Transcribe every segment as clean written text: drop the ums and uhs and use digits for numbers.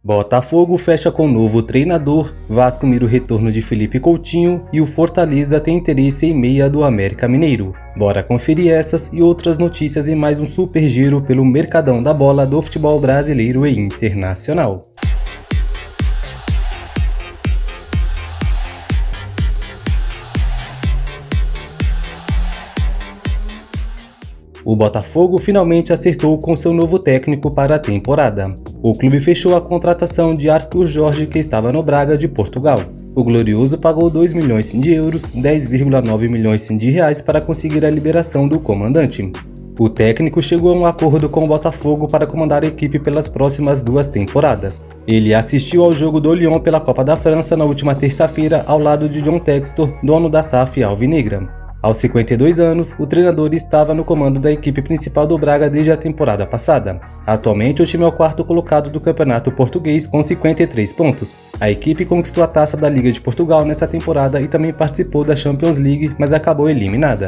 Botafogo fecha com novo treinador, Vasco mira o retorno de Felipe Coutinho e o Fortaleza tem interesse em meia do América Mineiro. Bora conferir essas e outras notícias em mais um super giro pelo mercadão da bola do futebol brasileiro e internacional. O Botafogo finalmente acertou com seu novo técnico para a temporada. O clube fechou a contratação de Arthur Jorge, que estava no Braga de Portugal. O Glorioso pagou 2 milhões de euros, 10,9 milhões de reais para conseguir a liberação do comandante. O técnico chegou a um acordo com o Botafogo para comandar a equipe pelas próximas 2 temporadas. Ele assistiu ao jogo do Lyon pela Copa da França na última terça-feira ao lado de John Textor, dono da SAF alvinegra. Aos 52 anos, o treinador estava no comando da equipe principal do Braga desde a temporada passada. Atualmente, o time é o 4º colocado do Campeonato Português com 53 pontos. A equipe conquistou a taça da Liga de Portugal nessa temporada e também participou da Champions League, mas acabou eliminada.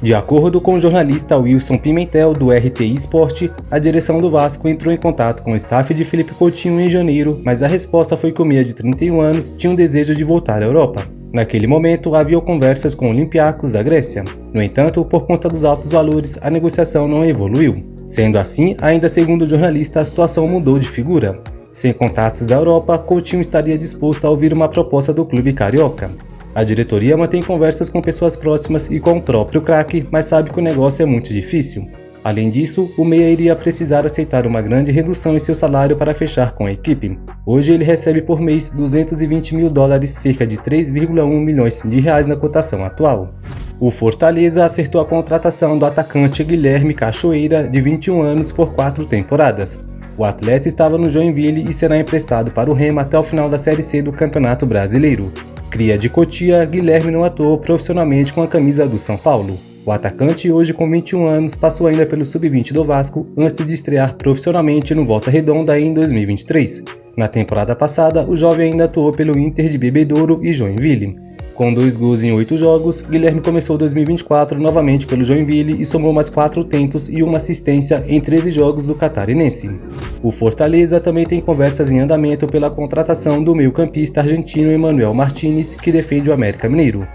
De acordo com o jornalista Wilson Pimentel, do RTI Sport, a direção do Vasco entrou em contato com o staff de Felipe Coutinho em janeiro, mas a resposta foi que o meia de 31 anos tinha um desejo de voltar à Europa. Naquele momento, havia conversas com o Olympiacos da Grécia. No entanto, por conta dos altos valores, a negociação não evoluiu. Sendo assim, ainda segundo o jornalista, a situação mudou de figura. Sem contatos da Europa, Coutinho estaria disposto a ouvir uma proposta do clube carioca. A diretoria mantém conversas com pessoas próximas e com o próprio craque, mas sabe que o negócio é muito difícil. Além disso, o meia iria precisar aceitar uma grande redução em seu salário para fechar com a equipe. Hoje ele recebe por mês 220 mil dólares, cerca de 3,1 milhões de reais na cotação atual. O Fortaleza acertou a contratação do atacante Guilherme Cachoeira, de 21 anos, por 4 temporadas. O atleta estava no Joinville e será emprestado para o Remo até o final da Série C do Campeonato Brasileiro. Cria de Cotia, Guilherme não atuou profissionalmente com a camisa do São Paulo. O atacante, hoje com 21 anos, passou ainda pelo Sub-20 do Vasco antes de estrear profissionalmente no Volta Redonda em 2023. Na temporada passada, o jovem ainda atuou pelo Inter de Bebedouro e Joinville. Com 2 gols em 8 jogos, Guilherme começou 2024 novamente pelo Joinville e somou mais 4 tentos e uma assistência em 13 jogos do catarinense. O Fortaleza também tem conversas em andamento pela contratação do meio-campista argentino Emmanuel Martinez, que defende o América Mineiro.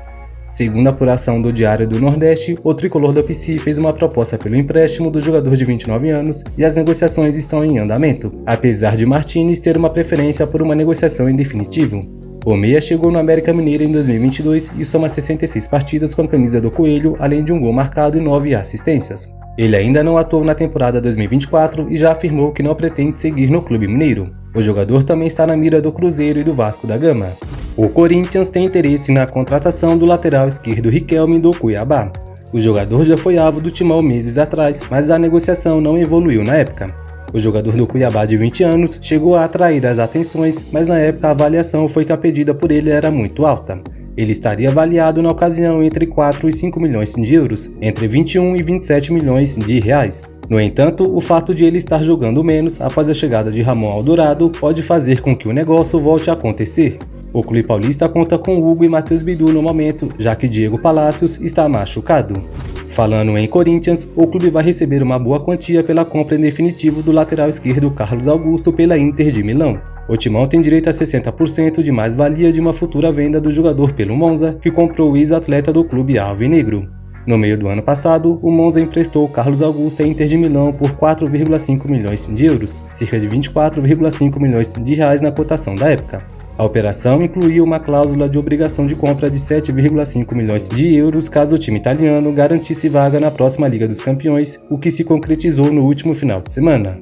Segundo a apuração do Diário do Nordeste, o tricolor da PC fez uma proposta pelo empréstimo do jogador de 29 anos e as negociações estão em andamento, apesar de Martinez ter uma preferência por uma negociação em definitivo. O meia chegou no América Mineiro em 2022 e soma 66 partidas com a camisa do Coelho, além de um gol marcado e 9 assistências. Ele ainda não atuou na temporada 2024 e já afirmou que não pretende seguir no clube mineiro. O jogador também está na mira do Cruzeiro e do Vasco da Gama. O Corinthians tem interesse na contratação do lateral esquerdo Riquelme do Cuiabá. O jogador já foi alvo do Timão meses atrás, mas a negociação não evoluiu na época. O jogador do Cuiabá de 20 anos chegou a atrair as atenções, mas na época a avaliação foi que a pedida por ele era muito alta. Ele estaria avaliado na ocasião entre 4 e 5 milhões de euros, entre 21 e 27 milhões de reais. No entanto, o fato de ele estar jogando menos após a chegada de Ramon Aldourado pode fazer com que o negócio volte a acontecer. O clube paulista conta com Hugo e Matheus Bidu no momento, já que Diego Palacios está machucado. Falando em Corinthians, o clube vai receber uma boa quantia pela compra em definitivo do lateral esquerdo Carlos Augusto pela Inter de Milão. O Timão tem direito a 60% de mais-valia de uma futura venda do jogador pelo Monza, que comprou o ex-atleta do clube alvinegro. No meio do ano passado, o Monza emprestou Carlos Augusto à Inter de Milão por 4,5 milhões de euros, cerca de 24,5 milhões de reais na cotação da época. A operação incluía uma cláusula de obrigação de compra de 7,5 milhões de euros caso o time italiano garantisse vaga na próxima Liga dos Campeões, o que se concretizou no último final de semana.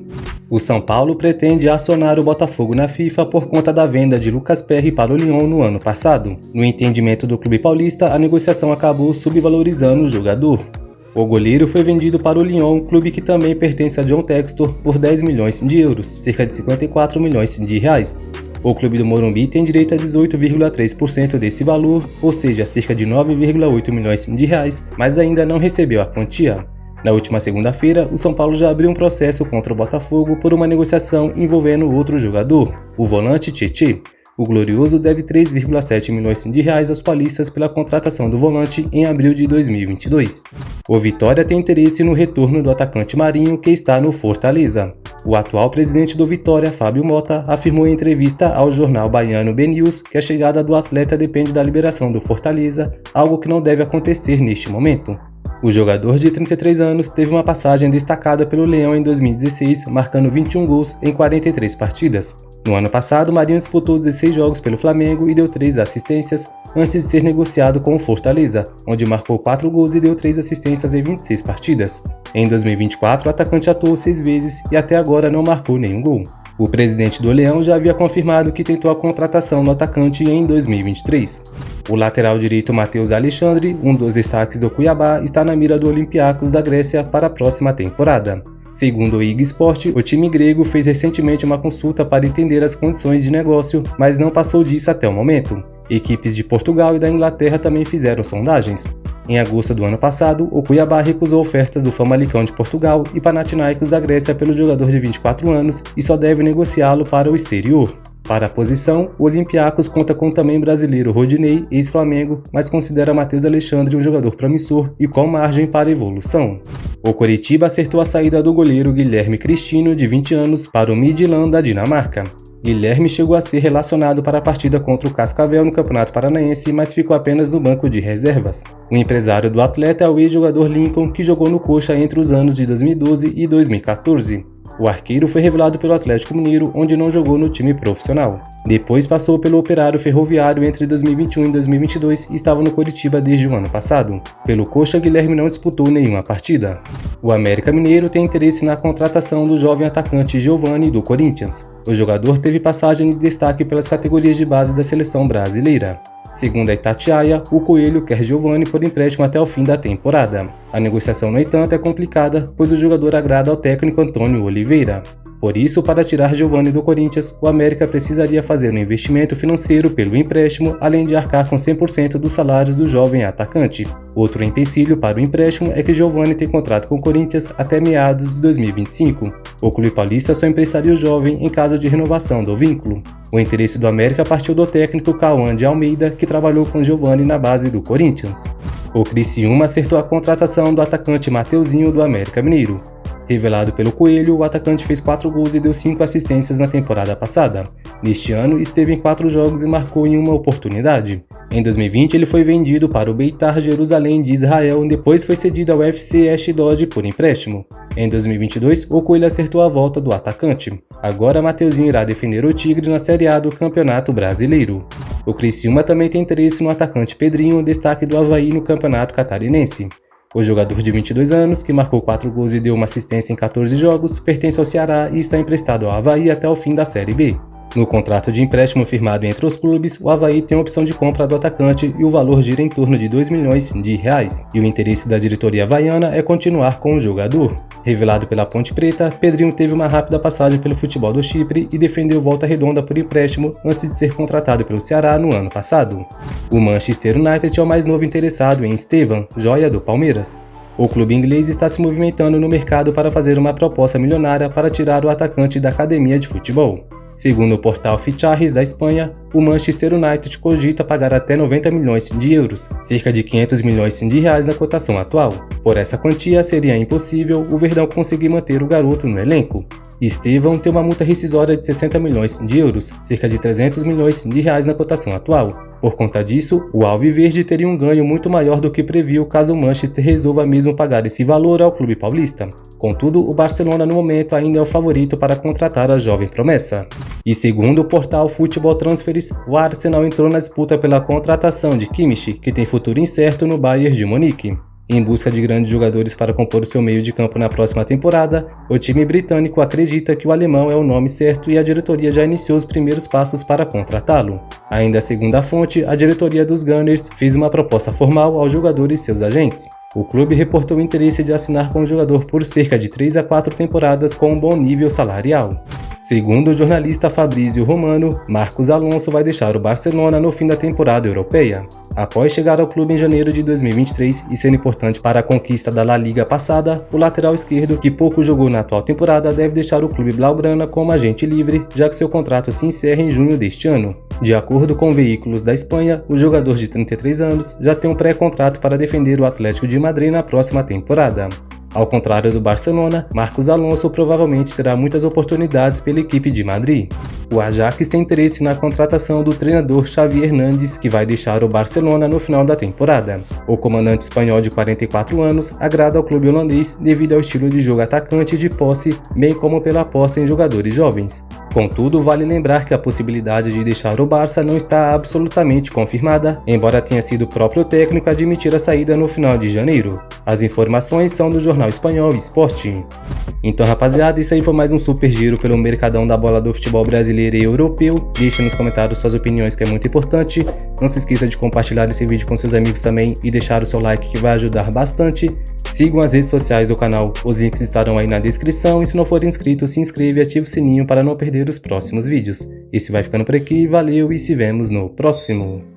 O São Paulo pretende acionar o Botafogo na FIFA por conta da venda de Lucas Perry para o Lyon no ano passado. No entendimento do clube paulista, a negociação acabou subvalorizando o jogador. O goleiro foi vendido para o Lyon, clube que também pertence a John Textor, por 10 milhões de euros, cerca de 54 milhões de reais. O clube do Morumbi tem direito a 18,3% desse valor, ou seja, cerca de 9,8 milhões de reais, mas ainda não recebeu a quantia. Na última segunda-feira, o São Paulo já abriu um processo contra o Botafogo por uma negociação envolvendo outro jogador, o volante Tietê. O Glorioso deve 3,7 milhões de reais aos paulistas pela contratação do volante em abril de 2022. O Vitória tem interesse no retorno do atacante Marinho, que está no Fortaleza. O atual presidente do Vitória, Fábio Mota, afirmou em entrevista ao jornal baiano BNews que a chegada do atleta depende da liberação do Fortaleza, algo que não deve acontecer neste momento. O jogador de 33 anos teve uma passagem destacada pelo Leão em 2016, marcando 21 gols em 43 partidas. No ano passado, Marinho disputou 16 jogos pelo Flamengo e deu 3 assistências antes de ser negociado com o Fortaleza, onde marcou 4 gols e deu 3 assistências em 26 partidas. Em 2024, o atacante atuou 6 vezes e até agora não marcou nenhum gol. O presidente do Leão já havia confirmado que tentou a contratação do atacante em 2023. O lateral direito Matheus Alexandre, um dos destaques do Cuiabá, está na mira do Olympiacos da Grécia para a próxima temporada. Segundo o IG Sport, o time grego fez recentemente uma consulta para entender as condições de negócio, mas não passou disso até o momento. Equipes de Portugal e da Inglaterra também fizeram sondagens. Em agosto do ano passado, o Cuiabá recusou ofertas do Famalicão de Portugal e Panathinaikos da Grécia pelo jogador de 24 anos e só deve negociá-lo para o exterior. Para a posição, o Olympiacos conta com o também brasileiro Rodinei, ex-Flamengo, mas considera Matheus Alexandre um jogador promissor e com margem para evolução. O Coritiba acertou a saída do goleiro Guilherme Cristino, de 20 anos, para o Midtjylland da Dinamarca. Guilherme chegou a ser relacionado para a partida contra o Cascavel no Campeonato Paranaense, mas ficou apenas no banco de reservas. O empresário do atleta é o ex-jogador Lincoln, que jogou no Coxa entre os anos de 2012 e 2014. O arqueiro foi revelado pelo Atlético Mineiro, onde não jogou no time profissional. Depois passou pelo Operário Ferroviário entre 2021 e 2022 e estava no Coritiba desde o ano passado. Pelo Coxa, Guilherme não disputou nenhuma partida. O América Mineiro tem interesse na contratação do jovem atacante Giovani do Corinthians. O jogador teve passagem de destaque pelas categorias de base da seleção brasileira. Segundo a Itatiaia, o Coelho quer Giovani por empréstimo até o fim da temporada. A negociação, no entanto, é complicada, pois o jogador agrada ao técnico Antônio Oliveira. Por isso, para tirar Giovani do Corinthians, o América precisaria fazer um investimento financeiro pelo empréstimo, além de arcar com 100% dos salários do jovem atacante. Outro empecilho para o empréstimo é que Giovani tem contrato com o Corinthians até meados de 2025. O clube paulista só emprestaria o jovem em caso de renovação do vínculo. O interesse do América partiu do técnico Cauã de Almeida, que trabalhou com Giovani na base do Corinthians. O Criciúma acertou a contratação do atacante Mateuzinho do América Mineiro. Revelado pelo Coelho, o atacante fez 4 gols e deu 5 assistências na temporada passada. Neste ano, esteve em 4 jogos e marcou em uma oportunidade. Em 2020, ele foi vendido para o Beitar Jerusalém de Israel, depois foi cedido ao FC Ashdod por empréstimo. Em 2022, o Coelho acertou a volta do atacante. Agora, Mateuzinho irá defender o Tigre na Série A do Campeonato Brasileiro. O Criciúma também tem interesse no atacante Pedrinho, destaque do Avaí no Campeonato Catarinense. O jogador de 22 anos, que marcou 4 gols e deu uma assistência em 14 jogos, pertence ao Ceará e está emprestado ao Avaí até o fim da Série B. No contrato de empréstimo firmado entre os clubes, o Avaí tem a opção de compra do atacante e o valor gira em torno de 2 milhões de reais. E o interesse da diretoria havaiana é continuar com o jogador. Revelado pela Ponte Preta, Pedrinho teve uma rápida passagem pelo futebol do Chipre e defendeu Volta Redonda por empréstimo antes de ser contratado pelo Ceará no ano passado. O Manchester United é o mais novo interessado em Estevan, joia do Palmeiras. O clube inglês está se movimentando no mercado para fazer uma proposta milionária para tirar o atacante da academia de futebol. Segundo o portal Fichajes da Espanha, o Manchester United cogita pagar até 90 milhões de euros, cerca de 500 milhões de reais na cotação atual. Por essa quantia, seria impossível o Verdão conseguir manter o garoto no elenco. Estevão tem uma multa rescisória de 60 milhões de euros, cerca de 300 milhões de reais na cotação atual. Por conta disso, o Alviverde teria um ganho muito maior do que previu caso o Manchester resolva mesmo pagar esse valor ao clube paulista. Contudo, o Barcelona no momento ainda é o favorito para contratar a jovem promessa. E segundo o portal Futebol Transferes, o Arsenal entrou na disputa pela contratação de Kimmich, que tem futuro incerto no Bayern de Munique. Em busca de grandes jogadores para compor o seu meio de campo na próxima temporada, o time britânico acredita que o alemão é o nome certo e a diretoria já iniciou os primeiros passos para contratá-lo. Ainda segundo a fonte, a diretoria dos Gunners fez uma proposta formal ao jogador e seus agentes. O clube reportou o interesse de assinar com o jogador por cerca de 3 a 4 temporadas com um bom nível salarial. Segundo o jornalista Fabrício Romano, Marcos Alonso vai deixar o Barcelona no fim da temporada europeia. Após chegar ao clube em janeiro de 2023 e ser importante para a conquista da La Liga passada, o lateral esquerdo, que pouco jogou na atual temporada, deve deixar o clube blaugrana como agente livre, já que seu contrato se encerra em junho deste ano. De acordo com veículos da Espanha, o jogador de 33 anos já tem um pré-contrato para defender o Atlético de Madrid na próxima temporada. Ao contrário do Barcelona, Marcos Alonso provavelmente terá muitas oportunidades pela equipe de Madrid. O Ajax tem interesse na contratação do treinador Xavi Hernández, que vai deixar o Barcelona no final da temporada. O comandante espanhol de 44 anos agrada ao clube holandês devido ao estilo de jogo atacante de posse, bem como pela aposta em jogadores jovens. Contudo, vale lembrar que a possibilidade de deixar o Barça não está absolutamente confirmada, embora tenha sido o próprio técnico a admitir a saída no final de janeiro. As informações são do jornal espanhol Sport. Então, rapaziada, isso aí foi mais um super giro pelo mercadão da bola do futebol brasileiro e europeu. Deixa nos comentários suas opiniões, que é muito importante. Não se esqueça de compartilhar esse vídeo com seus amigos também e deixar o seu like, que vai ajudar bastante. Sigam as redes sociais do canal, os links estarão aí na descrição. E se não for inscrito, se inscreva e ative o sininho para não perder os próximos vídeos. Esse vai ficando por aqui, valeu e se vemos no próximo.